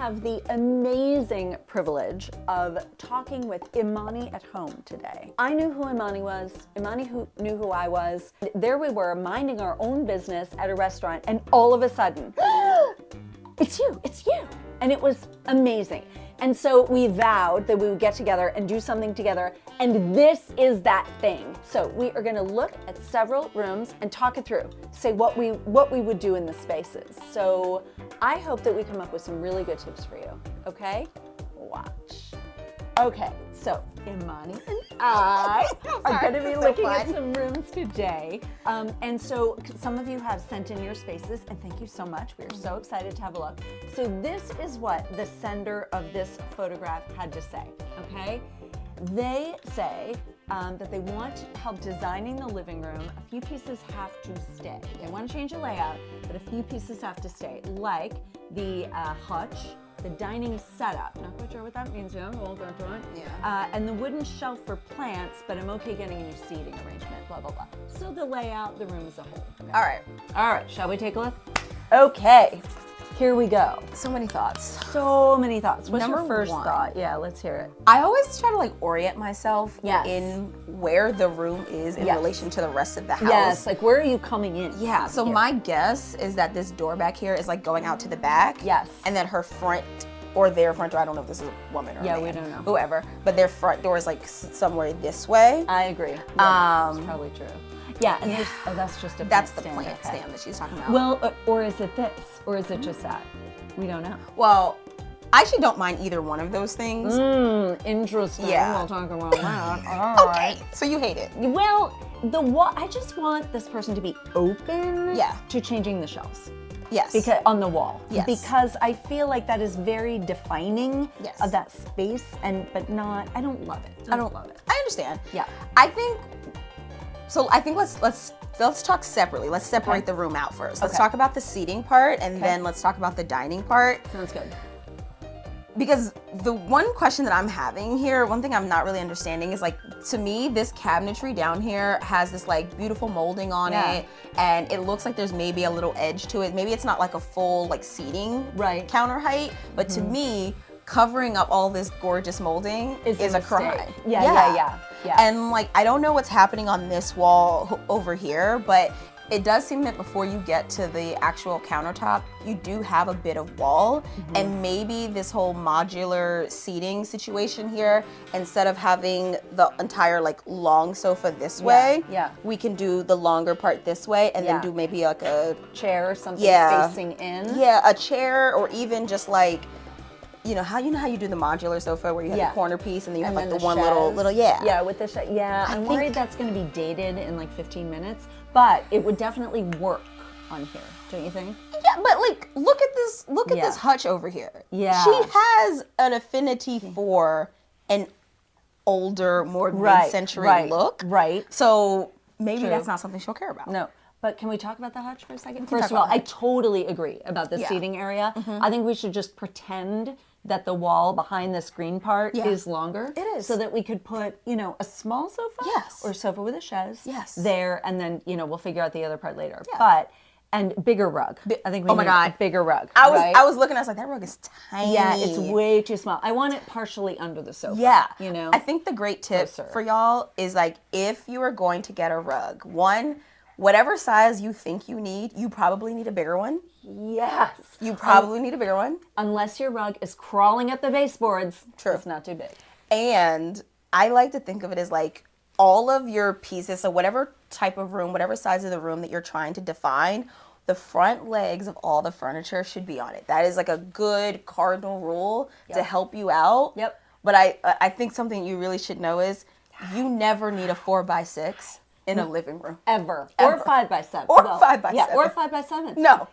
have the amazing privilege of talking with Imani at home today. I knew who Imani was. Imani knew who I was. There we were, minding our own business at a restaurant, and all of a sudden, it's you. And it was amazing. And so we vowed that we would get together and do something together, and this is that thing. So we are gonna look at several rooms and talk it through, say what we would do in the spaces. So I hope that we come up with some really good tips for you, okay? Watch. Okay, so Imani and I are going to be looking at some rooms today. And so some of you have sent in your spaces, and thank you so much. We are so excited to have a look. So this is what the sender of this photograph had to say, okay? They say that they want help designing the living room. A few pieces have to stay. They want to change the layout, but a few pieces have to stay, like the hutch, the dining setup, not quite sure what that means yet, we'll go through it. Yeah. And the wooden shelf for plants, but I'm okay getting a new seating arrangement, blah, blah, blah. So the layout, the room as a whole. Okay. All right, shall we take a look? Okay, here we go. So many thoughts. So many thoughts. What's your Number first one. thought? Yeah, let's hear it. I always try to like orient myself Yes. in where the room is in Yes. relation to the rest of the house. Yes, like where are you coming in? Yeah, so Here. my guess is that this door back here is like going out to the back. Yes. And then her front or their front door, I don't know if this is a woman or a man, we don't know. whoever, but their front door is like somewhere this way. I agree. Yeah, that's probably true. Yeah, and there's, that's just a That's plant the stand. plant Okay. stand that she's talking about. Well, or is it this? Or is it just that? We don't know. Well, I actually don't mind either one of those things. Interesting. Yeah. We'll talk about that. All right. Okay, so you hate it. Well, the wall. I just want this person to be open. Yeah. To changing the shelves. Yes. Because on the wall. Yes. Because I feel like that is very defining Yes. of that space, but not. I don't love it. I don't love it. I understand. Yeah. I think let's talk separately. Let's separate the room out first. Let's Okay. talk about the seating part, and then let's talk about the dining part. Sounds good. Because the one question that I'm having here, one thing I'm not really understanding is like, to me, this cabinetry down here has this like beautiful molding on it, and it looks like there's maybe a little edge to it. Maybe it's not like a full like seating counter height, but to me, covering up all this gorgeous molding is a crime. Yeah. And like, I don't know what's happening on this wall over here, but it does seem that before you get to the actual countertop, you do have a bit of wall, and maybe this whole modular seating situation here, instead of having the entire like long sofa this way, we can do the longer part this way, and then do maybe like a chair or something facing in. Yeah, a chair, or even just like, you know how you do the modular sofa where you have the corner piece and then you have like the one little with the I'm worried that's going to be dated in like 15 minutes, but it would definitely work on here, don't you think? Yeah, but like look at this hutch over here. Yeah, she has an affinity for an older, more mid-century look. Right. So maybe that's not something she'll care about. No. But can we talk about the hutch for a second? First of all, I totally agree about the seating area. I think we should just pretend that the wall behind the screen part is longer. It is. So that we could put, a small sofa or a sofa with a chaise there, and then, we'll figure out the other part later. Yeah. And bigger rug. I think we need a bigger rug. I was looking, I was like, that rug is tiny. Yeah, it's way too small. I want it partially under the sofa. Yeah. I think the great tip for y'all is like, if you are going to get a rug, whatever size you think you need, you probably need a bigger one. Yes. You probably need a bigger one. Unless your rug is crawling up the baseboards. True. It's not too big. And I like to think of it as like all of your pieces, so whatever type of room, whatever size of the room that you're trying to define, the front legs of all the furniture should be on it. That is like a good cardinal rule to help you out. Yep. But I think something you really should know is you never need a 4x6 in a living room. Ever. Or 5x7. Or 5x7. Yeah, or 5x7. No.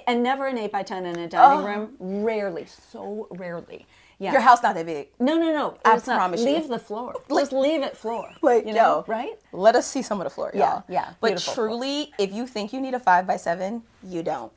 And never an 8x10 in a dining room. Rarely. So rarely. Yeah. Your house not that big. No. I It's not. promise you. Leave the floor. Just leave it floor. Like, right? Let us see some of the floor, y'all. Yeah. But Beautiful truly, if you think you need a 5x7, you don't.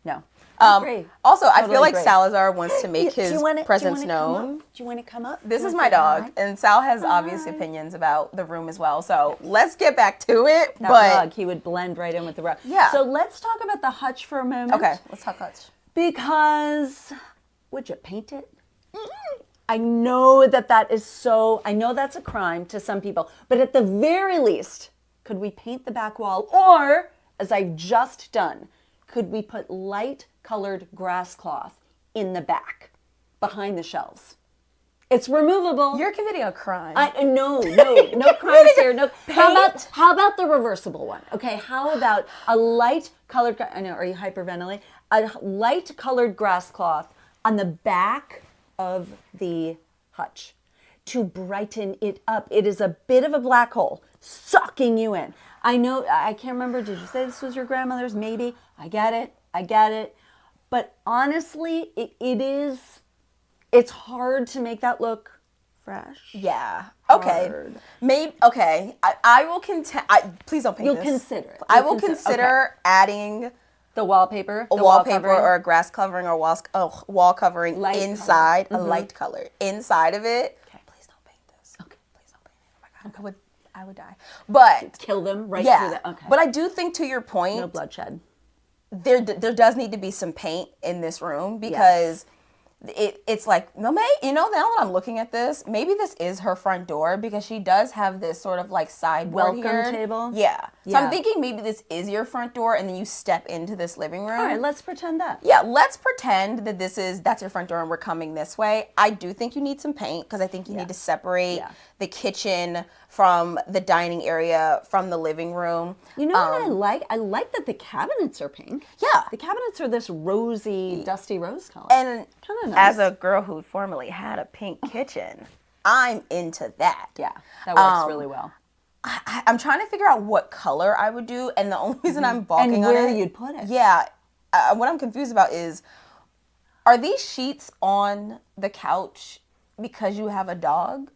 No. I Also, I Totally feel like agree. Salazar wants to make his presence Do known. you want to come up? This is my dog, and Sal has obvious opinions about the room as well. So let's get back to it. That rug, he would blend right in with the rug. Yeah. So let's talk about the hutch for a moment. Okay, let's talk hutch. Because would you paint it? I know that is so, I know that's a crime to some people, but at the very least, could we paint the back wall? Or, as I've just done, could we put light colored grass cloth in the back, behind the shelves? It's removable. You're committing a crime. No crimes here. No. How about the reversible one? Okay, how about a light colored, I know, are you hyperventilating? A light colored grass cloth on the back of the hutch to brighten it up. It is a bit of a black hole sucking you in. I know, I can't remember, did you say this was your grandmother's? Maybe. I get it. But honestly, it's hard to make that look fresh. Yeah. Okay. Hard. Maybe. Okay. I will please don't paint You'll this. consider it. I will consider adding the wallpaper, a wallpaper or a grass covering or wall covering light inside, color. a light color inside of it. Okay. Please don't paint this. Okay. Please don't paint it. Oh my God. I would die. But Kill them right yeah. through that. Okay. But I do think, to your point, no bloodshed. There does need to be some paint in this room because it's like, now that I'm looking at this, maybe this is her front door because she does have this sort of like sideboard welcome table. Yeah. So I'm thinking maybe this is your front door and then you step into this living room. All right, let's pretend that. Yeah, let's pretend that that's your front door and we're coming this way. I do think you need some paint because I think you need to separate the kitchen from the dining area from the living room. You know what I like? I like that the cabinets are pink. Yeah. The cabinets are this rosy, dusty rose color. And kind of nice. As a girl who formerly had a pink kitchen, I'm into that. Yeah, that works really well. I'm trying to figure out what color I would do, and the only reason I'm balking and on where it, you'd put it. Yeah, what I'm confused about is, are these sheets on the couch because you have a dog,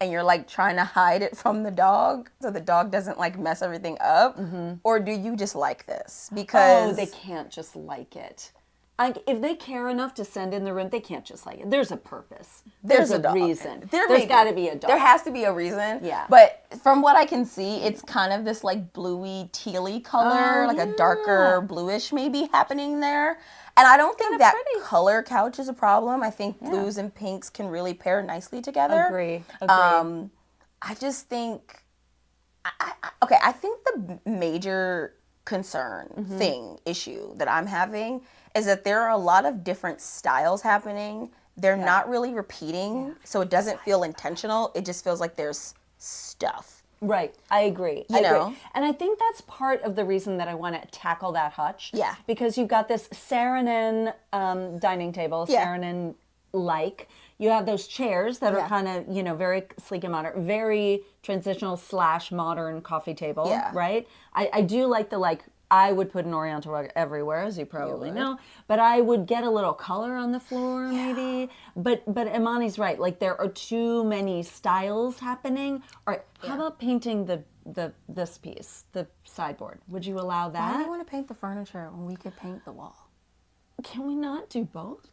and you're like trying to hide it from the dog so the dog doesn't like mess everything up, or do you just like this? Because they can't just like it. If they care enough to send in the room, they can't just like it. There's a purpose. There's a reason. There's got to be a dog. There has to be a reason. Yeah. But from what I can see, it's kind of this like bluey, tealy color, like a darker bluish maybe happening there. And I don't think that color couch is a problem. I think blues and pinks can really pair nicely together. Agree. I just think, I think the major concern, issue that I'm having is that there are a lot of different styles happening. They're not really repeating, so it doesn't feel intentional. It just feels like there's stuff. Right, I agree. You know? And I think that's part of the reason that I want to tackle that hutch. Yeah. Because you've got this Saarinen dining table, Saarinen-like. You have those chairs that are kind of, very sleek and modern, very transitional / modern coffee table, right? I do like I would put an Oriental rug everywhere, as you probably know, but I would get a little color on the floor, maybe. But Imani's right. Like, there are too many styles happening. All right, how about painting this piece, the sideboard? Would you allow that? Why do you want to paint the furniture when we could paint the wall? Can we not do both?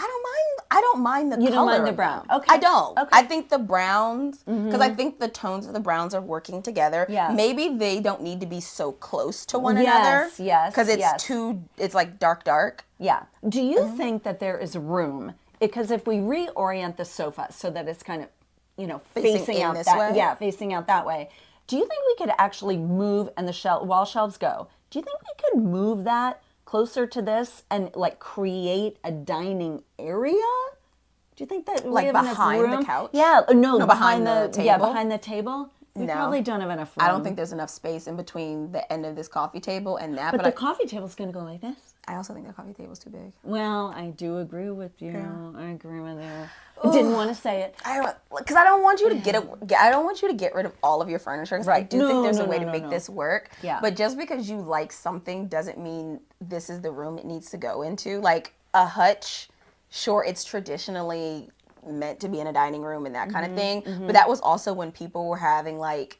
I don't mind the color. You don't mind the brown? Okay. I don't. Okay. I think the browns, because I think the tones of the browns are working together. Yeah. Maybe they don't need to be so close to one another. Yes. Because it's like dark. Yeah. Do you think that there is room? Because if we reorient the sofa so that it's kind of, facing out that way. Yeah, facing out that way. Do you think we could actually move, and the wall shelves go, do you think we could move that closer to this and like create a dining area? Do you think that we have behind enough room? The couch? Yeah, no, behind the table. Yeah, behind the table. We probably don't have enough room. I don't think there's enough space in between the end of this coffee table and that. But the coffee table's going to go like this. I also think the coffee table's too big. Well, I do agree with you. Yeah. I agree with you. I didn't want to say it. Because I don't want you to I don't want you to get rid of all of your furniture. Because I do think there's a way to make this work. Yeah. But just because you like something doesn't mean this is the room it needs to go into. Like a hutch, sure, it's traditionally meant to be in a dining room and that kind of thing. But that was also when people were having like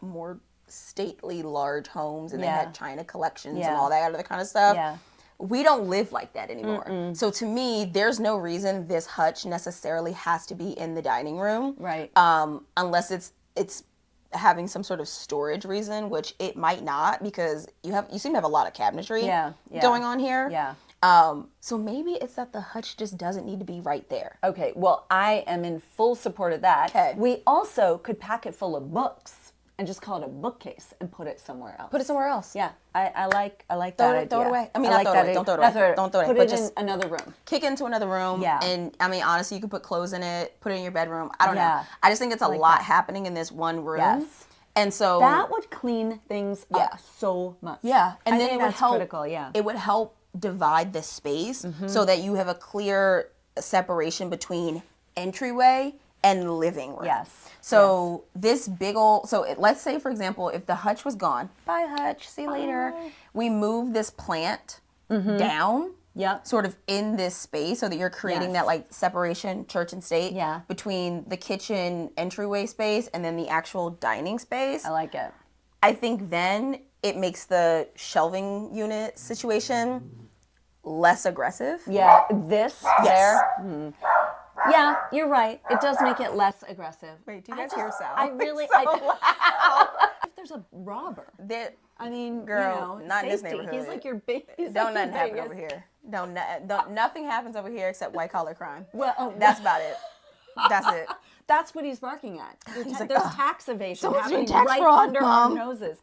more stately large homes and they had china collections and all that other kind of stuff. Yeah. We don't live like that anymore. So to me, there's no reason this hutch necessarily has to be in the dining room. Right. Unless it's having some sort of storage reason, which it might not, because you seem to have a lot of cabinetry going on here. Yeah. So maybe it's that the hutch just doesn't need to be right there. Okay, well, I am in full support of that. Okay. We also could pack it full of books and just call it a bookcase and put it somewhere else. Put it somewhere else. Yeah, I like that idea. Throw it away. I mean, I not like throw it that away. Don't throw it idea. away. Don't throw it away. Put But it in just another room. kick into another room. Yeah. And I mean, honestly, you could put clothes in it, put it in your bedroom. I don't know. Yeah. I just think it's a like lot that. happening in this one room. Yes. And so That would clean things Yeah. up so much. yeah, and I then think it would that's help. critical. Yeah. It would help divide the space so that you have a clear separation between entryway and living room. Yes. So this big old, let's say, for example, if the hutch was gone, bye hutch, see you later. We move this plant down, Yep. sort of in this space so that you're creating Yes. that like separation, church and state, Yeah. between the kitchen entryway space and then the actual dining space. I like it. I think then it makes the shelving unit situation less aggressive. Yeah, this Yes. there. Yeah, you're right. It does make it less aggressive. Wait, do you guys hear Sal? I really. So loud. If there's a robber, There- I mean, Girl, you know, not in this safety. neighborhood. He's like your big. Don't nothing happen over here. Don't nothing happens over here except white collar crime. Well, That's about it. That's it. That's what he's barking at. like, There's tax evasion someone's happening doing tax right fraud, under Mom. our noses.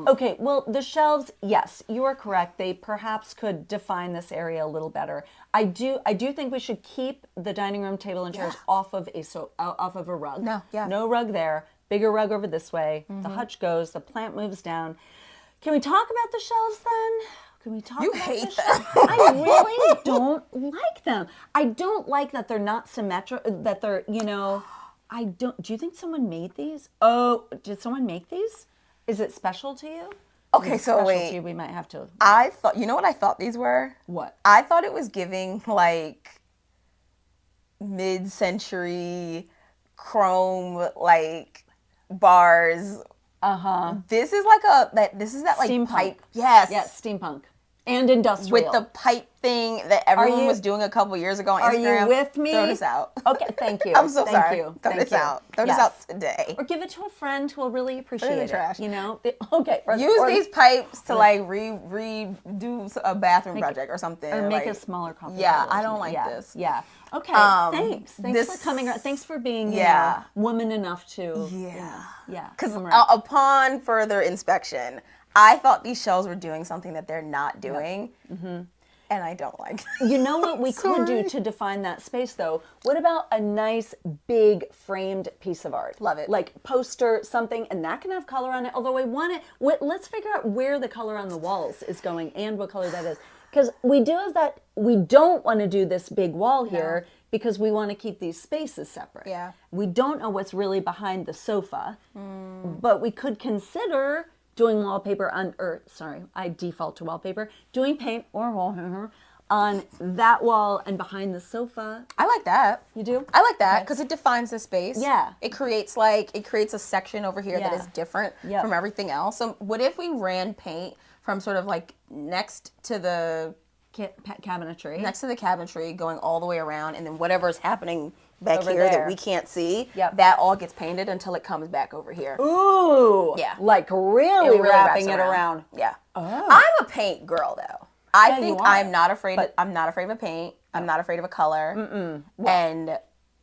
Okay, well, the shelves, yes, you are correct. They perhaps could define this area a little better. I do think we should keep the dining room table and chairs off of a rug. No, yeah. No rug there. Bigger rug over this way. The hutch goes. The plant moves down. Can we talk about the shelves then? Can we talk You about hate the them. shelves? I really don't like them. I don't like that they're not symmetrical, that they're, I don't, do you think someone made these? Oh, did someone make these? Is it special to you? Okay, If it's so special wait. to you, we might have to. I thought, you know what I thought these were? What? I thought it was giving like mid-century chrome like bars. This is like this is that like Steampunk. pipe. Yes. Yes, steampunk and industrial. With the pipe thing that everyone you- was doing a couple years ago on Are Instagram. you with me? Throw this out. Okay, thank you. I'm so Thank sorry. You. Throw Thank this you. out. Throw this Yes. out today. Or give it to a friend who will really appreciate in the it. trash. Okay. Use these pipes to like redo a bathroom project or something. Or make like, a smaller coffee. Yeah, table or I don't something. like Yeah, this. Yeah. Okay. Thanks. Thanks this- for coming. Thanks for being, Yeah. woman enough to. Yeah. Yeah. Because come around. upon further inspection, I thought these shelves were doing something that they're not doing. And I don't like it. You know what we could do to define that space, though? What about a nice, big, framed piece of art? Love it. Like poster, something, and that can have color on it. Although I want it, let's figure out where the color on the walls is going and what color that is. Because we do have that, we don't want to do this big wall here because we want to keep these spaces separate. Yeah. We don't know what's really behind the sofa, but we could consider doing wallpaper I default to wallpaper, doing paint or wallpaper on that wall and behind the sofa. I like that. You do? I like that because it defines the space. Yeah. It creates a section over here that Yeah. is different Yep. from everything else. So what if we ran paint from sort of like next to the cabinetry, going all the way around, and then whatever is happening back Over here there. that we can't see, Yep. that all gets painted until it comes back over here. Ooh. Yeah. Like really, It really wrapping wraps it around. Yeah. Oh. I'm a paint girl though. I Yeah, think you are. I'm not afraid. But- I'm not afraid of a paint. I'm not afraid of a color. And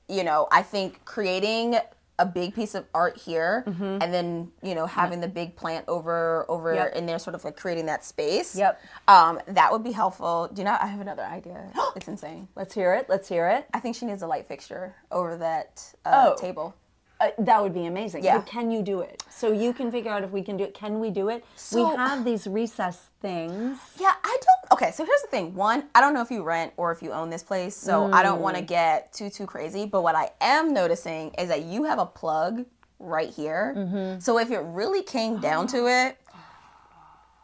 I think creating a big piece of art here, and then having the big plant over Yep. in there, sort of like creating that space. Yep. That would be helpful. Do you know? I have another idea. It's insane. Let's hear it. I think she needs a light fixture over that table. That would be amazing. Yeah. But can you do it? So you can figure out if we can do it. Can we do it? So- we have these recess things. Yeah, I don't. Okay, so here's the thing. One, I don't know if you rent or if you own this place, so I don't want to get too crazy. But what I am noticing is that you have a plug right here. So if it really came down to it,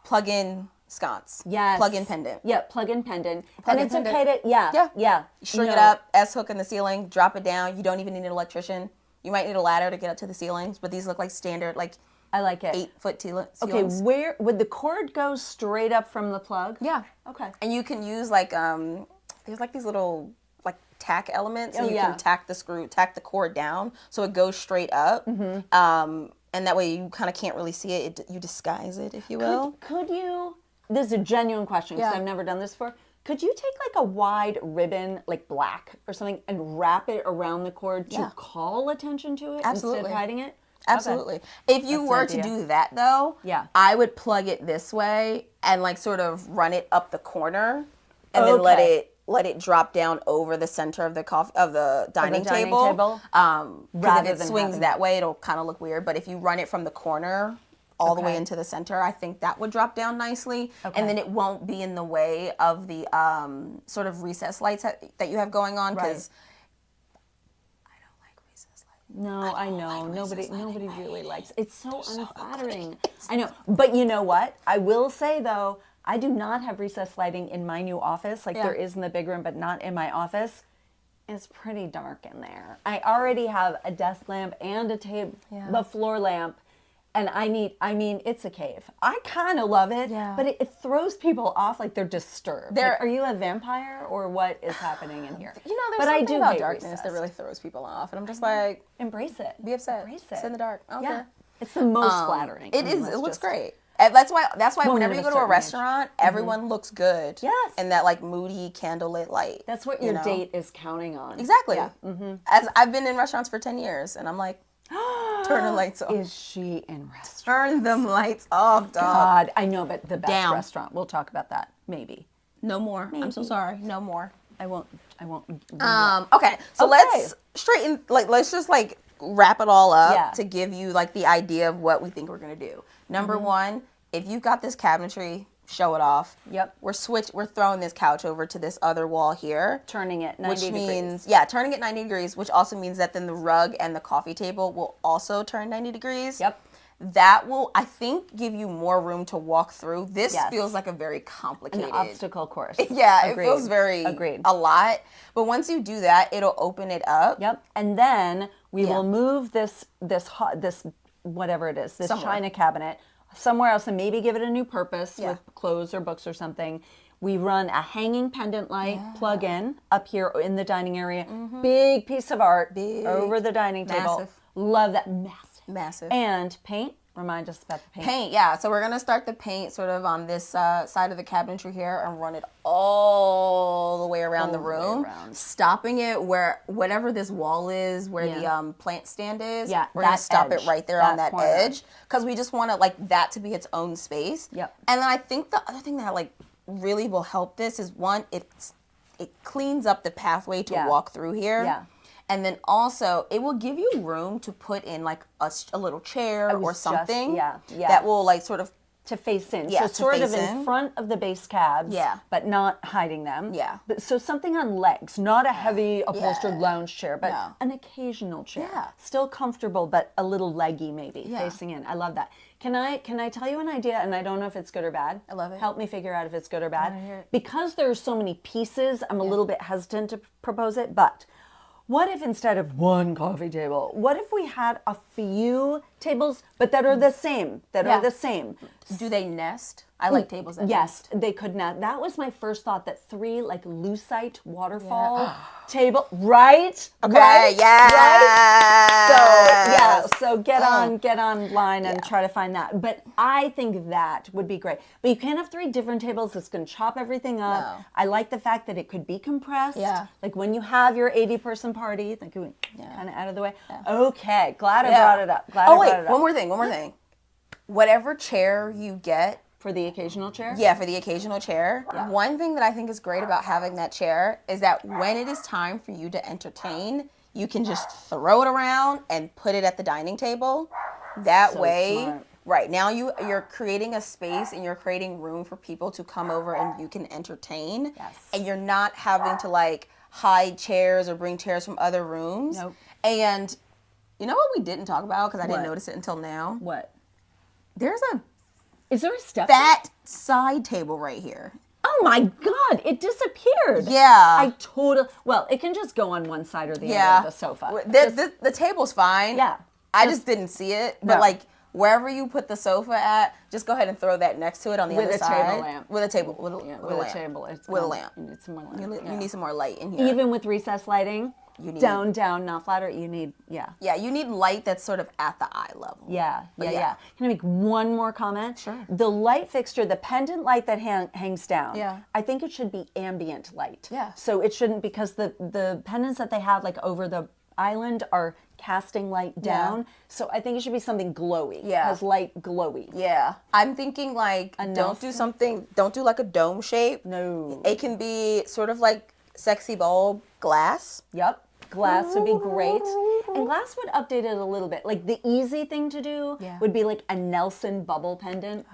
plug in sconce. Yes. Plug in pendant. Yeah, plug in pendant. Plug and in it's pendant. okay to, yeah. Shrink it up, S-hook in the ceiling, drop it down. You don't even need an electrician. You might need a ladder to get up to the ceilings, but these look like standard, like I like it. 8-foot ceilings. Okay, where would the cord go straight up from the plug? Yeah. Okay. And you can use like there's like these little like tack elements, and Oh, you yeah. can tack the cord down so it goes straight up. And that way you kind of can't really see it. You disguise it, if you will. Could you this is a genuine question because Yeah. I've never done this before. Could you take like a wide ribbon, like black or something, and wrap it around the cord to call attention to it instead of hiding it? Absolutely. Okay. If you That's were an to idea. do that though, Yeah. I would plug it this way and like sort of run it up the corner and then Okay. let it drop down over the center of the dining table. Because Rather if it than swings having that way, it'll kind of look weird. But if you run it from the corner all the way Okay. into the center, I think that would drop down nicely. Okay. And then it won't be in the way of the sort of recessed lights that you have going on because I don't like recessed lights. No, I know. Nobody really likes it. It's so unflattering. I know. But you know what? I will say though, I do not have recessed lighting in my new office. Like there is in the big room, but not in my office. It's pretty dark in there. I already have a desk lamp and a floor lamp. And I mean, it's a cave. I kind of love it, but it throws people off like they're disturbed. Like, are you a vampire or what is happening in here? You know, there's but something I do about hate darkness recessed. that really throws people off. And I'm just like, Embrace it. be upset. Embrace it. Sit in the dark. Okay. Yeah. It's the most flattering. It I mean, is. let's It looks just- great. And that's why Woman whenever of you a go to a certain age. restaurant, everyone looks good. Yes. In that like moody candlelit light. That's what you your know? date is counting on. Exactly. Yeah. As I've been in restaurants for 10 years, and I'm like, turn the lights off. Is she in restaurant? Turn them lights off, dog. God, I know, but the best Down. restaurant. We'll talk about that. Maybe. No more. I'm so sorry. No more. I won't. Okay, so let's straighten. Like, let's just like wrap it all up to give you like the idea of what we think we're gonna do. Number one, if you've got this cabinetry, show it off. Yep. We're throwing this couch over to this other wall here. Turning it 90 which degrees. means turning it 90 degrees, which also means that then the rug and the coffee table will also turn 90 degrees. Yep. That will, I think, give you more room to walk through. This Yes. feels like a very complicated An obstacle course. Yeah, Agreed. it feels very Agreed. a lot. But once you do that, it'll open it up. Yep. And then we will move this whatever it is, this china cabinet somewhere else and maybe give it a new purpose with clothes or books or something. We run a hanging pendant light plug in up here in the dining area. Big piece of art over the dining table. Massive. Love that. Massive. And paint. Remind us about the paint. Paint, yeah. So we're going to start the paint sort of on this side of the cabinetry here and run it all the way around the room, stopping it where whatever this wall is, where the plant stand is, we're going to stop it right there on that edge because we just want to like that to be its own space. Yep. And then I think the other thing that like really will help this is one, it cleans up the pathway to walk through here. Yeah. And then also, it will give you room to put in like a little chair or something that will like sort of to face in. Yeah, so to sort of face in in. front of the base cabs, Yeah. but not hiding them. Yeah. But so something on legs, not a heavy upholstered lounge chair, but No. an occasional chair. Yeah. Still comfortable, but a little leggy maybe, Yeah. facing in. I love that. Can I tell you an idea, and I don't know if it's good or bad? I love it. Help me figure out if it's good or bad. hear it. Because there's so many pieces, I'm a little bit hesitant to propose it, but what if instead of one coffee table, what if we had a few tables, but that are the same, are the same? Do they nest? I like tables that Yes, they could not. That was my first thought, that 3 like lucite waterfall table, right? Okay, right? yes. So get online and try to find that. But I think that would be great. But you can't have 3 different tables. It's going to chop everything up. No. I like the fact that it could be compressed. Yeah. Like when you have your 80-person party, like kind of out of the way. Okay, glad I brought it up. Glad I brought it up. One more thing. Whatever chair you get, For the occasional chair? yeah, for the occasional chair, one thing that I think is great about having that chair is that when it is time for you to entertain, you can just throw it around and put it at the dining table. That So way, smart. right, now you're creating a space and you're creating room for people to come over and you can entertain. Yes. And you're not having to like hide chairs or bring chairs from other rooms. Nope. And you know what we didn't talk about because I didn't What? notice it until now? What? There's a Is there a step? fat side table right here. Oh my God, it disappeared. Yeah. Well, it can just go on one side or the Yeah. other of the sofa. The table's fine. Yeah. I just didn't see it. But No. like wherever you put the sofa at, just go ahead and throw that next to it on the With other a side. table lamp. With a table. With a With a table. It's With a called- lamp. You need some more light. You need some more light in here. Even with recessed lighting, You need- down, not flatter. You need, Yeah, you need light that's sort of at the eye level. Yeah. yeah. Can I make one more comment? Sure. The light fixture, the pendant light that hangs down, Yeah. I think it should be ambient light. Yeah. So it shouldn't, because the pendants that they have like over the island are casting light down. So I think it should be something glowy. Yeah. Has light glowy. Yeah. I'm thinking like, don't do like a dome shape. No. It can be sort of like sexy bulb glass. Yep. Glass would be great. And glass would update it a little bit. Like the easy thing to do would be like a Nelson bubble pendant.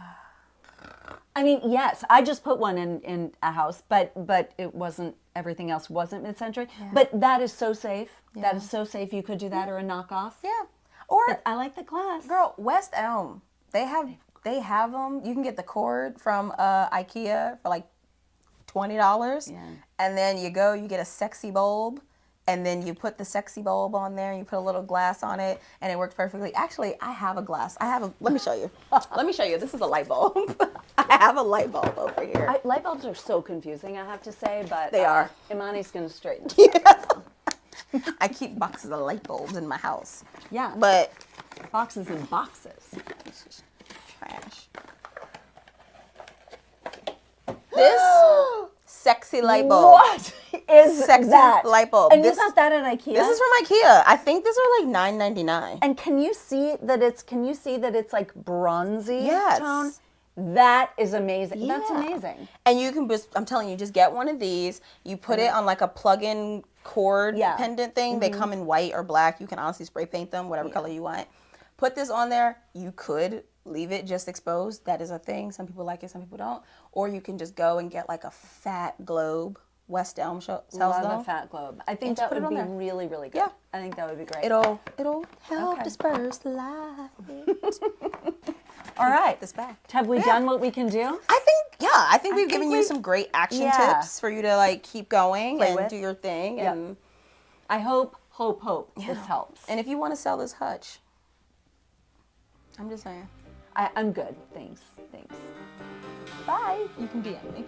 I mean, yes, I just put one in a house, but it wasn't, everything else wasn't mid-century. Yeah. But that is so safe. Yeah. That is so safe. You could do that or a knockoff. Yeah. Or but I like the glass. Girl, West Elm. They have them. You can get the cord from IKEA for like $20. Yeah. And then you get a sexy bulb. And then you put the sexy bulb on there, and you put a little glass on it, and it works perfectly. Actually, I have a glass. Let me show you. Let me show you. This is a light bulb. I have a light bulb over here. Light bulbs are so confusing, I have to say, but they are. Imani's going to straighten. Yeah. I keep boxes of light bulbs in my house. Yeah. But boxes and boxes. This is trash. This sexy light bulb. What is sexy that? Light bulb. And you got that at IKEA? This is from IKEA. I think these are like $9.99. And can you see that it's like bronzy tone? Yes. That is amazing. Yeah. That's amazing. And you can I'm telling you, just get one of these. You put it on like a plug-in cord pendant thing. They come in white or black. You can honestly spray paint them, whatever color you want. Put this on there. You could leave it just exposed. That is a thing. Some people like it, some people don't. Or you can just go and get like a fat globe. West Elm sells them. Love a fat globe. I think that would be really, really good. Yeah. I think that would be great. It'll help disperse the light. All right. This back. Have we done what we can do? I think we've given you some great action tips for you to like keep going Play and with. do your thing. Yep. And I hope this helps. And if you want to sell this hutch, I'm just saying. I'm good. Thanks. Bye. You can DM me.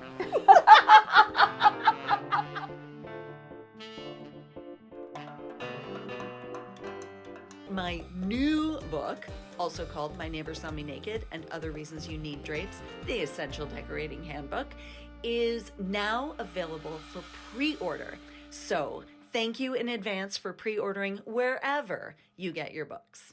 My new book, also called My Neighbor Saw Me Naked and Other Reasons You Need Drapes, the Essential Decorating Handbook, is now available for pre-order. So thank you in advance for pre-ordering wherever you get your books.